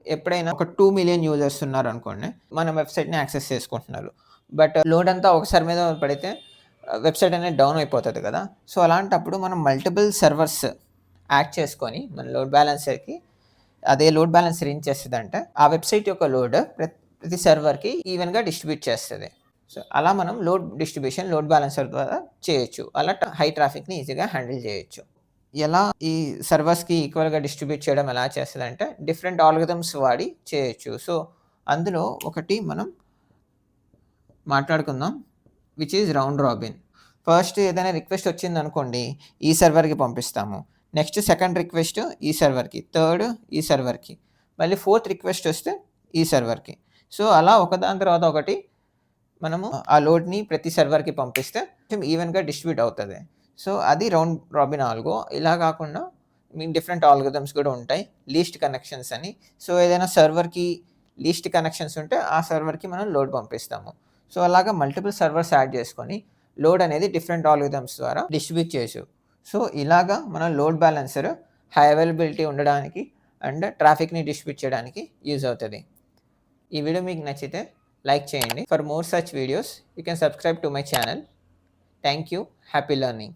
ఎప్పుడైనా ఒక 2 million users ఉన్నారనుకోండి. మన వెబ్‌సైట్‌ని యాక్సెస్ చేసుకుంటున్నారు. బట్ లోడ్ అంతా ఒకసారి మీద పడితే వెబ్‌సైట్ అనేది డౌన్ అయిపోతది కదా! సో, అలాంటప్పుడు మనం మల్టిపుల్ సర్వర్స్ యాడ్ చేసుకొని మన లోడ్ బ్యాలెన్సర్‌కి అదే లోడ్ బ్యాలెన్సర్ ఏం చేస్తదంటే, ఆ వెబ్‌సైట్ యొక్క లోడ్ ప్రతి సర్వర్‌కి ఈవెన్‌గా డిస్ట్రిబ్యూట్ చేస్తది. సో, అలా మనం లోడ్ డిస్ట్రిబ్యూషన్ లోడ్ బ్యాలెన్సర్ ద్వారా చేయొచ్చు. అలా హై ట్రాఫిక్‌ని ఈజీగా హ్యాండిల్ చేయొచ్చు. ఎలా ఈ సర్వర్స్‌కి ఈక్వల్‌గా డిస్ట్రిబ్యూట్ చేయడం ఎలా చేస్తదంటే, డిఫరెంట్ ఆల్గోరిథమ్స్ వాడి చేయొచ్చు. సో, అందులో ఒకటి మనం మాట్లాడుకుందాం. Which is round robin. First ఏదైనా రిక్వెస్ట్ వచ్చిందనుకోండి, ఈ సర్వర్‌కి పంపిస్తాము. నెక్స్ట్ సెకండ్ రిక్వెస్ట్ ఈ సర్వర్‌కి. థర్డ్ ఈ సర్వర్‌కి. మళ్ళీ ఫోర్త్ రిక్వెస్ట్ వస్తే ఈ సర్వర్‌కి. సో, అలా ఒకదాని తర్వాత ఒకటి మనము ఆ లోడ్‌ని ప్రతి సర్వర్‌కి పంపిస్తే కొంచెం ఈవెన్‌గా డిస్ట్రిబ్యూట్ అవుతది. సో, అది రౌండ్ రాబిన్ ఆల్గో. ఇలా కాకుండా మీకు డిఫరెంట్ ఆల్గోరిథమ్స్ కూడా ఉంటాయి. లీస్ట్ కనెక్షన్స్ అని. సో, ఏదైనా సర్వర్‌కి లీస్ట్ కనెక్షన్స్ ఉంటే ఆ సర్వర్‌కి మనం లోడ్ పంపిస్తాము. సో, అలాగా మల్టిపుల్ సర్వర్స్ యాడ్ చేసుకొని లోడ్ అనేది డిఫరెంట్ ఆల్గోరిథమ్స్ ద్వారా డిస్ట్రిబ్యూట్ చేయొచ్చు. సో, ఇలాగా మన లోడ్ బ్యాలెన్సర్ హై అవైలబిలిటీ ఉండడానికి అండ్ ట్రాఫిక్‌ని డిస్ట్రిబ్యూట్ చేయడానికి యూజ్ అవుతది. ఈ వీడియో మీకు నచ్చితే లైక్ చేయండి. For more such videos you can subscribe to my channel. Thank you. Happy learning.